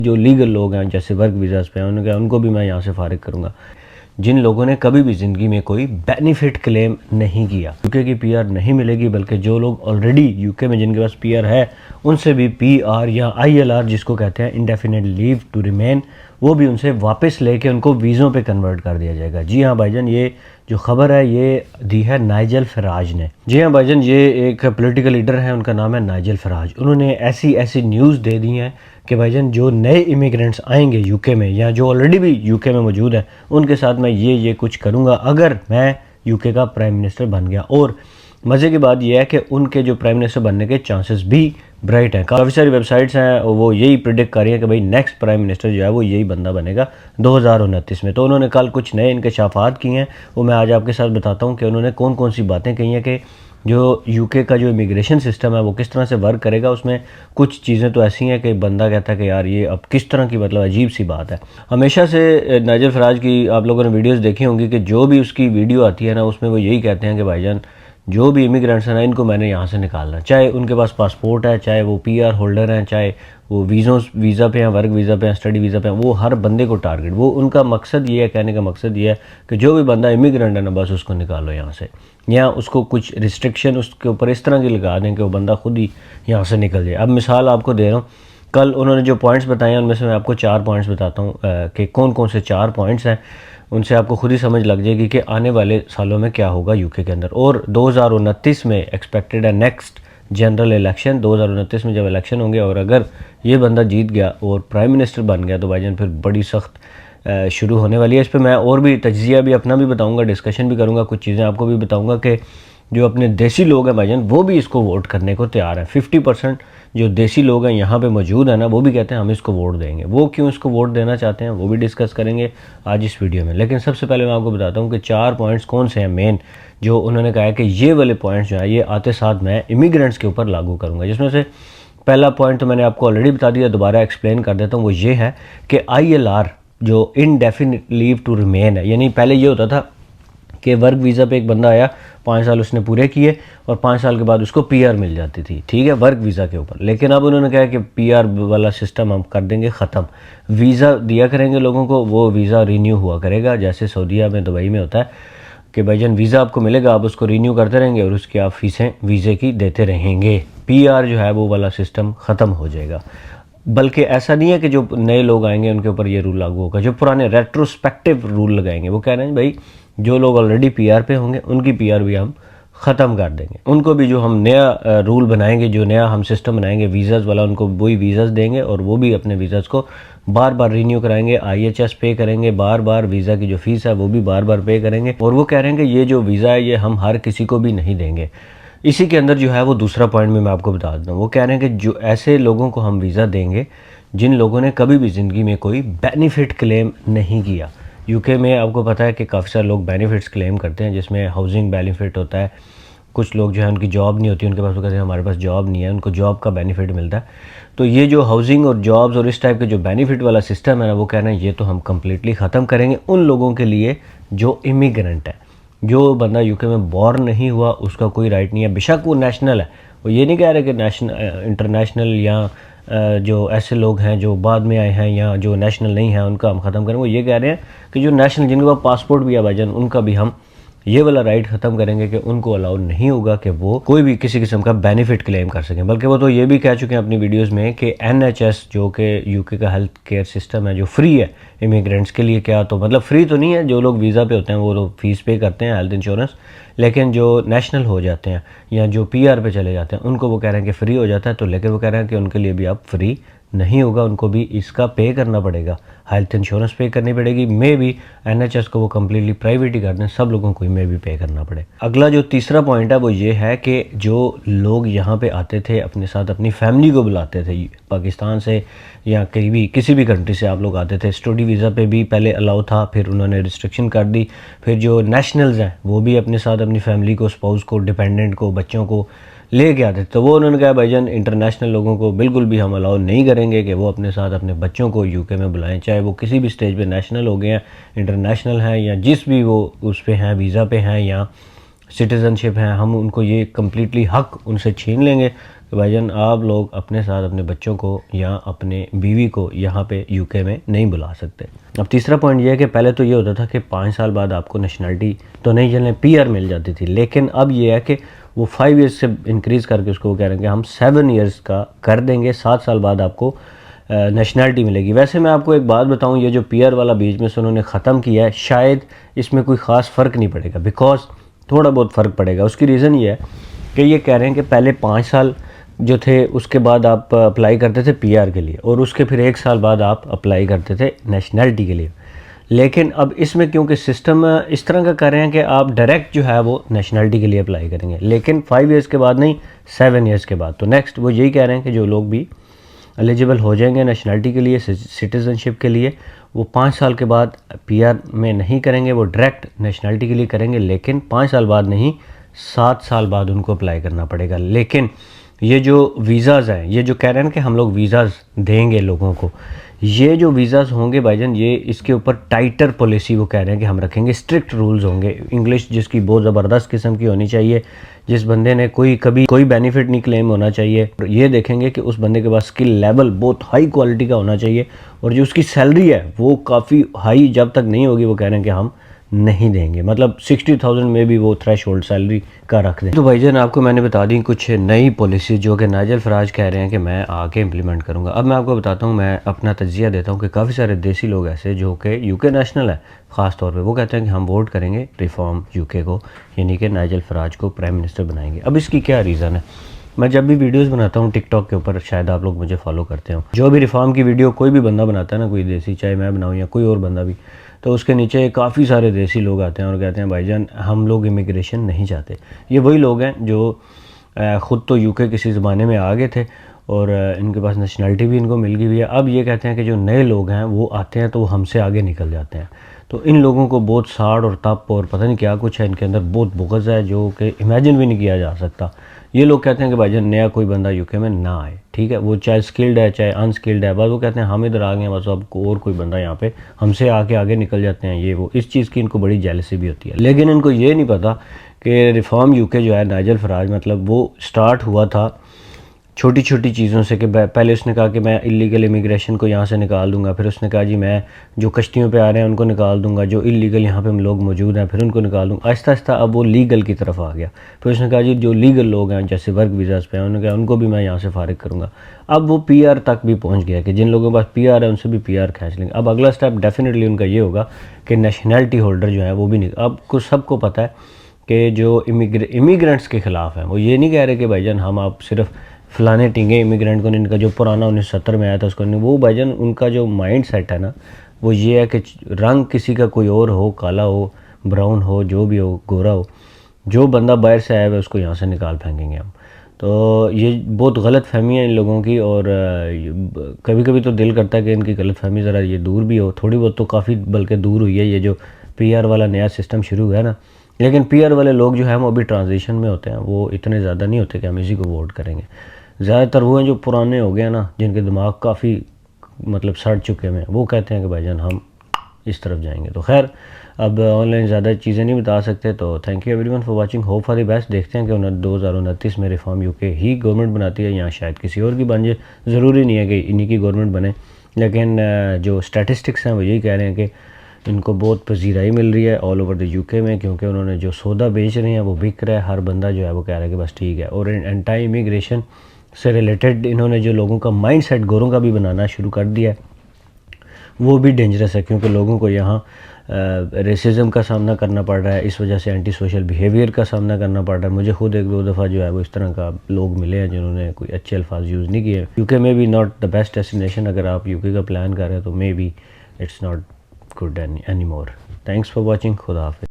जो लीगल लोग हैं जैसे वर्क वीज़ास पे हैं उनको भी मैं यहाँ से फारिग करूँगा। जिन लोगों ने कभी भी ज़िंदगी में कोई बेनिफिट क्लेम नहीं किया, यूके की पीआर नहीं मिलेगी, बल्कि जो लोग ऑलरेडी यूके में जिनके पास पीआर है उनसे भी पीआर या आईएलआर जिसको कहते हैं इंडेफिनिट लीव टू रिमेन, वो भी उनसे वापस लेके उनको वीज़ों पे कन्वर्ट कर दिया जाएगा। जी हाँ भाईजान, ये जो खबर है ये दी है नाइजल फराज ने। जी हाँ भाईजान, ये एक पॉलिटिकल लीडर है, उनका नाम है नाइजल फराज। उन्होंने ऐसी ऐसी न्यूज़ दे दी हैं कि भाईजान जो नए इमिग्रेंट्स आएंगे यूके में या जो ऑलरेडी भी यूके में मौजूद हैं उनके साथ मैं ये कुछ करूँगा अगर मैं यूके का प्राइम मिनिस्टर बन गया। और मज़े की बात यह है कि उनके जो प्राइम मिनिस्टर बनने के चांसेस भी ब्राइट हैं। काफ़ी सारी वेबसाइट्स हैं वो यही प्रिडिक्ट कर रही हैं कि भाई नेक्स्ट प्राइम मिनिस्टर जो है वो यही बंदा बनेगा 2029 में। तो उन्होंने कल कुछ नए इंकशाफात किए हैं, वो मैं आज आपके साथ बताता हूँ कि उन्होंने कौन कौन सी बातें कही हैं कि जो यूके का जो इमिग्रेशन सिस्टम है वो किस तरह से वर्क करेगा। उसमें कुछ चीज़ें तो ऐसी हैं कि बंदा कहता है कि यार ये अब किस तरह की मतलब अजीब सी बात है। हमेशा से नाइजल फराज की आप लोगों ने वीडियोस देखी होंगी कि जो भी उसकी वीडियो आती है ना उसमें वो यही कहते हैं कि भाईजान जो भी इमिग्रेंट्स हैं ना इनको मैंने यहाँ से निकालना, चाहे उनके पास पासपोर्ट है, चाहे वो पीआर होल्डर हैं, चाहे वो वीज़ा पे हैं, वर्क वीज़ा पे हैं, स्टडी वीज़ा पे हैं, वो हर बंदे को टारगेट, वो उनका मकसद ये है, कहने का मकसद ये है कि जो भी बंदा इमिग्रेंट है ना बस उसको निकालो यहाँ से, या उसको कुछ रिस्ट्रिक्शन उसके ऊपर इस तरह की लगा दें कि वो बंदा खुद ही यहाँ से निकल जाए। अब मिसाल आपको दे रहा हूँ, कल उन्होंने जो पॉइंट्स बताए हैं उनमें से मैं आपको 4 पॉइंट्स बताता हूँ कि कौन कौन से 4 पॉइंट्स हैं। उनसे आपको खुद ही समझ लग जाएगी कि आने वाले सालों में क्या होगा यूके के अंदर। और 2029 में एक्सपेक्टेड है नेक्स्ट जनरल इलेक्शन। 2029 में जब इलेक्शन होंगे और अगर ये बंदा जीत गया और प्राइम मिनिस्टर बन गया तो भाईजान फिर बड़ी सख्त शुरू होने वाली है। इस पर मैं और भी तज्जिया भी अपना भी बताऊंगा, डिस्कशन भी करूंगा, कुछ चीज़ें आपको भी बताऊंगा कि जो अपने देसी लोग हैं भाईजान वो भी इसको वोट करने को तैयार हैं। 50% जो देसी लोग हैं यहाँ पे मौजूद हैं ना वो भी कहते हैं हम इसको वोट देंगे। वो क्यों इसको वोट देना चाहते हैं वो भी डिस्कस करेंगे आज इस वीडियो में। लेकिन सबसे पहले मैं आपको बताता हूँ कि 4 पॉइंट्स कौन से हैं मेन, जो उन्होंने कहा है कि ये वाले पॉइंट्स जो हैं ये आते साथ मैं इमिग्रेंट्स के ऊपर लागू करूँगा। जिसमें से पहला पॉइंट तो मैंने आपको ऑलरेडी बता दिया, दोबारा एक्सप्लेन कर देता हूँ। वो ये है कि ILR जो इनडेफिनिट लीव टू रिमेन है, यानी पहले ये होता था कि वर्क वीज़ा पे एक बंदा आया, 5 साल उसने पूरे किए और 5 साल के बाद उसको पीआर मिल जाती थी, ठीक है, वर्क वीज़ा के ऊपर। लेकिन अब उन्होंने कहा कि पीआर वाला सिस्टम हम कर देंगे ख़त्म, वीज़ा दिया करेंगे लोगों को, वो वीज़ा रीन्यू हुआ करेगा जैसे सऊदीया में दुबई में होता है कि भाईजान वीज़ा आपको मिलेगा, आप उसको रीन्यू करते रहेंगे और उसकी आप फीसें वीज़े की देते रहेंगे। पीआर जो है वो वाला सिस्टम ख़त्म हो जाएगा। बल्कि ऐसा नहीं है कि जो नए लोग आएंगे उनके ऊपर ये रूल लागू होगा, जो पुराने रेट्रोस्पेक्टिव रूल लगाएंगे वो कह रहे हैं भाई जो लोग ऑलरेडी पीआर पे होंगे उनकी पीआर भी हम ख़त्म कर देंगे, उनको भी जो हम नया रूल बनाएंगे, जो नया हम सिस्टम बनाएंगे वीज़ाज़ वाला, उनको वही वीज़ाज़ देंगे और वो भी अपने वीज़ाज़ को बार बार रीन्यू कराएंगे, IHS पे करेंगे, बार बार वीज़ा की जो फ़ीस है वो भी बार बार पे करेंगे। और वो कह रहे हैं कि ये जो वीज़ा है ये हम हर किसी को भी नहीं देंगे। इसी के अंदर जो है वो दूसरा पॉइंट में मैं आपको बता देता हूँ, वो कह रहे हैं कि जो ऐसे लोगों को हम वीज़ा देंगे जिन लोगों ने कभी भी ज़िंदगी में कोई बेनिफिट क्लेम नहीं किया। यूके में आपको पता है कि काफ़ी सारे लोग बेनिफिट्स क्लेम करते हैं, जिसमें हाउसिंग बेनिफिट होता है, कुछ लोग जो है उनकी जॉब नहीं होती उनके पास, वो कहते हैं हमारे पास जॉब नहीं है, उनको जॉब का बेनिफिट मिलता है। तो ये जो हाउसिंग और जॉब्स और इस टाइप के जो बेनिफिट वाला सिस्टम है ना वो कहना है ये तो हम कम्प्लीटली ख़त्म करेंगे उन लोगों के लिए जो इमिग्रेंट है। जो बंदा यूके में बॉर्न नहीं हुआ उसका कोई राइट नहीं है, बेशक वो नेशनल है, वो ये नहीं कह रहे कि नेशनल इंटरनेशनल या जो ऐसे लोग हैं जो बाद में आए हैं या जो नेशनल नहीं है उनका हम ख़त्म करें। वो ये कह रहे हैं कि जो नेशनल जिनके पास पासपोर्ट भी है भाईजान उनका भी हम ये वाला राइट ख़त्म करेंगे कि उनको अलाउ नहीं होगा कि वो कोई भी किसी किस्म का बेनिफिट क्लेम कर सकें। बल्कि वो तो ये भी कह चुके हैं अपनी वीडियोस में कि NHS जो कि यूके का हेल्थ केयर सिस्टम है जो फ्री है इमिग्रेंट्स के लिए, क्या तो मतलब फ्री तो नहीं है, जो लोग वीज़ा पे होते हैं वो लोग फ़ीस पे करते हैं हेल्थ इंश्योरेंस, लेकिन जो नेशनल हो जाते हैं या जो पीआर पे चले जाते हैं उनको वो कह रहे हैं कि फ्री हो जाता है। तो लेकिन वो कह रहे हैं कि उनके लिए भी अब फ्री नहीं होगा, उनको भी इसका पे करना पड़ेगा, हेल्थ इंश्योरेंस पे करनी पड़ेगी। मे भी NHS को वो कम्प्लीटली प्राइवेट ही कर दें, सब लोगों को मे भी पे करना पड़े। अगला जो तीसरा पॉइंट है वो ये है कि जो लोग यहाँ पे आते थे अपने साथ अपनी फैमिली को बुलाते थे, पाकिस्तान से या कहीं भी किसी भी कंट्री से आप लोग आते थे, स्टडी वीज़ा पे भी पहले अलाउ था, फिर उन्होंने रिस्ट्रिक्शन कर दी। फिर जो नेशनल्स हैं वो भी अपने साथ अपनी फैमिली को, स्पाउस को, डिपेंडेंट को, बच्चों को ले के आते थे। तो वो उन्होंने कहा भाईजान इंटरनेशनल लोगों को बिल्कुल भी हम अलाउ नहीं करेंगे कि वो अपने साथ अपने बच्चों को यूके में बुलाएं, चाहे वो किसी भी स्टेज पे नेशनल हो गए हैं, इंटरनेशनल हैं या जिस भी वो उस पे हैं, वीज़ा पे हैं या सिटीज़नशिप हैं, हम उनको ये कम्प्लीटली हक उनसे छीन लेंगे कि भाईजान आप लोग अपने साथ अपने बच्चों को या अपने बीवी को यहाँ पे यूके में नहीं बुला सकते। अब तीसरा पॉइंट ये है कि पहले तो ये होता था कि 5 साल बाद आपको नेशनलिटी तो नहीं चलने पीआर मिल जाती थी, लेकिन अब ये है कि वो 5 ईयर्स से इंक्रीज़ करके उसको वो कह रहे हैं कि हम 7 ईयर्स का कर देंगे, 7 साल बाद आपको नेशनलिटी मिलेगी। वैसे मैं आपको एक बात बताऊं, ये जो पीआर वाला बीच में से उन्होंने ख़त्म किया है, शायद इसमें कोई ख़ास फ़र्क नहीं पड़ेगा, बिकॉज थोड़ा बहुत फ़र्क पड़ेगा। उसकी रीज़न ये है कि ये कह रहे हैं कि पहले 5 साल जो थे उसके बाद आप अप्लाई करते थे पीआर के लिए, और उसके फिर 1 साल बाद आप अप्लाई करते थे नेशनलिटी के लिए। लेकिन अब इसमें क्योंकि सिस्टम इस तरह का कर रहे हैं कि आप डायरेक्ट जो है वो नेशनलिटी के लिए अप्लाई करेंगे, लेकिन 5 ईयर्स के बाद नहीं, 7 ईयर्स के बाद। तो नेक्स्ट वो यही कह रहे हैं कि जो लोग भी एलिजिबल हो जाएंगे नेशनलिटी के लिए, सिटीज़नशिप के लिए, वो 5 साल के बाद पीआर में नहीं करेंगे, वो डायरेक्ट नेशनलिटी के लिए करेंगे, लेकिन 5 साल बाद नहीं, 7 साल बाद उनको अप्लाई करना पड़ेगा। लेकिन ये जो वीज़ाज़ हैं, ये जो कह रहे हैं कि हम लोग वीज़ाज़ देंगे लोगों को, ये जो वीज़ाज़ होंगे भाईजान, ये इसके ऊपर टाइटर पॉलिसी वो कह रहे हैं कि हम रखेंगे, स्ट्रिक्ट रूल्स होंगे। इंग्लिश जिसकी बहुत ज़बरदस्त किस्म की होनी चाहिए, जिस बंदे ने कभी कोई बेनिफिट नहीं क्लेम होना चाहिए। ये देखेंगे कि उस बंदे के पास स्किल लेवल बहुत हाई क्वालिटी का होना चाहिए, और जो उसकी सैलरी है वो काफ़ी हाई जब तक नहीं होगी वो कह रहे हैं कि हम नहीं देंगे। मतलब 60,000 में भी वो थ्रेश होल्ड सैलरी का रख दें। तो भाईजान आपको मैंने बता दी कुछ नई पॉलिसी जो कि नाइजल फराज कह रहे हैं कि मैं आके इम्प्लीमेंट करूँगा। अब मैं आपको बताता हूँ, मैं अपना तज्जिया देता हूँ कि काफ़ी सारे देसी लोग ऐसे जो कि यूके नेशनल है ख़ास तौर पे, वो कहते हैं कि हम वोट करेंगे रिफॉर्म यूके को, यानी कि नाइजल फराज को प्राइम मिनिस्टर बनाएंगे। अब इसकी क्या रीज़न है? मैं जब भी वीडियोस बनाता हूँ टिकटॉक के ऊपर, शायद आप लोग मुझे फॉलो करते हो, जो भी रिफॉर्म की वीडियो कोई भी बंदा बनाता है ना, कोई देसी, चाहे मैं बनाऊँ या कोई और बंदा भी, तो उसके नीचे काफ़ी सारे देसी लोग आते हैं और कहते हैं भाईजान हम लोग इमिग्रेशन नहीं चाहते। ये वही लोग हैं जो ख़ुद तो यूके किसी ज़माने में आ गए थे और इनके पास नेशनलिटी भी इनको मिल गई हुई है। अब ये कहते हैं कि जो नए लोग हैं वो आते हैं तो वो हमसे आगे निकल जाते हैं। तो इन लोगों को बहुत साड़ और तप और पता नहीं क्या कुछ है इनके अंदर, बहुत बुग़्ज़ है जो कि इमेजिन भी नहीं किया जा सकता। ये लोग कहते हैं कि भाईजान नया कोई बंदा यूके में ना आए, ठीक है, वो चाहे स्किल्ड है चाहे अनस्किल्ड है, बस वो कहते हैं हम इधर आ गए हैं, बस अब और कोई बंदा यहाँ पे हमसे आगे निकल जाते हैं। ये वो इस चीज़ की इनको बड़ी जेलसी भी होती है। लेकिन इनको ये नहीं पता कि रिफॉर्म यूके जो है नाइजल फराज, मतलब वो स्टार्ट हुआ था छोटी छोटी चीज़ों से। कि पहले उसने कहा कि मैं इलीगल इमिग्रेशन को यहाँ से निकाल दूंगा, फिर उसने कहा जी मैं जो कश्तियों पे आ रहे हैं उनको निकाल दूंगा, जो इलीगल यहाँ पे हम लोग मौजूद हैं फिर उनको निकाल दूंगा। आहिस्ता आहिस्ता अब वो लीगल की तरफ आ गया। फिर उसने कहा जी जो लीगल लोग हैं जैसे वर्क वीज़ाज़ पे हैं उन्होंने कहा उनको भी मैं यहाँ से फारिग करूँगा। अब वो पीआर तक भी पहुँच गया कि जिन लोगों के पास पीआर है उनसे भी पीआर खींच लेंगे। अब अगला स्टेप डेफिनेटली उनका ये होगा कि नेशनलिटी होल्डर जो है वो भी नहीं। अब कुछ सबको पता है कि जो इमिग्रेंट्स के ख़िलाफ़ हैं वो ये नहीं कह रहे कि भाईजान हम आप सिर्फ फलाने टिंगे इमिग्रेंट को नहीं, इनका जो पुराना 1970 में आया था उसको नहीं। वो भाईजान उनका जो माइंड सेट है ना वो ये है कि रंग किसी का कोई और हो, काला हो, ब्राउन हो, जो भी हो, गोरा हो, जो बंदा बाहर से आया है उसको यहाँ से निकाल फेंकेंगे हम। तो ये बहुत गलत फहमी है इन लोगों की, और कभी कभी तो दिल करता है कि इनकी गलत फहमी ज़रा ये दूर भी हो, थोड़ी बहुत तो काफ़ी बल्कि दूर हुई है। ये जो पीआर वाला नया सिस्टम शुरू हुआ है ना, लेकिन पीआर वाले लोग जो हैं वो अभी ट्रांजिशन में होते हैं, वो इतने ज़्यादा नहीं होते कि हम इसी को वोट करेंगे। ज़्यादातर वो हैं जो पुराने हो गए हैं ना, जिनके दिमाग काफ़ी मतलब सड़ चुके हैं, वो कहते हैं कि भाईजान हम इस तरफ जाएंगे। तो खैर अब ऑनलाइन ज़्यादा चीज़ें नहीं बता सकते। तो thank you everyone for watching, hope for the best. देखते हैं कि 2029 में रिफॉर्म यूके ही गवर्नमेंट बनाती है या शायद किसी और की बन जाए। ज़रूरी नहीं है कि इन्हीं की गवर्नमेंट बने, लेकिन जो स्टैटिस्टिक्स हैं वो यही कह रहे हैं कि इनको बहुत पजीराई मिल रही है ऑल ओवर द यूके में, क्योंकि उन्होंने जो सौदा बेच रहे हैं वो बिक रहा है। हर बंदा जो है वो कह रहा है कि बस ठीक है। और एंटी इमिग्रेशन से रिलेटेड इन्होंने जो लोगों का माइंड सेट गोरों का भी बनाना शुरू कर दिया है, वो भी डेंजरस है, क्योंकि लोगों को यहाँ रेसिज्म का सामना करना पड़ रहा है, इस वजह से एंटी सोशल बिहेवियर का सामना करना पड़ रहा है। मुझे खुद 1-2 दफ़ा जो है वो इस तरह का लोग मिले हैं जिन्होंने कोई अच्छे अल्फाज यूज़ नहीं किए। यूके में भी नॉट द बेस्ट डेस्टिनेशन, अगर आप यूके का प्लान कर रहे हैं तो may be it's not good any more. Thanks for watching, खुदा हाफिज़।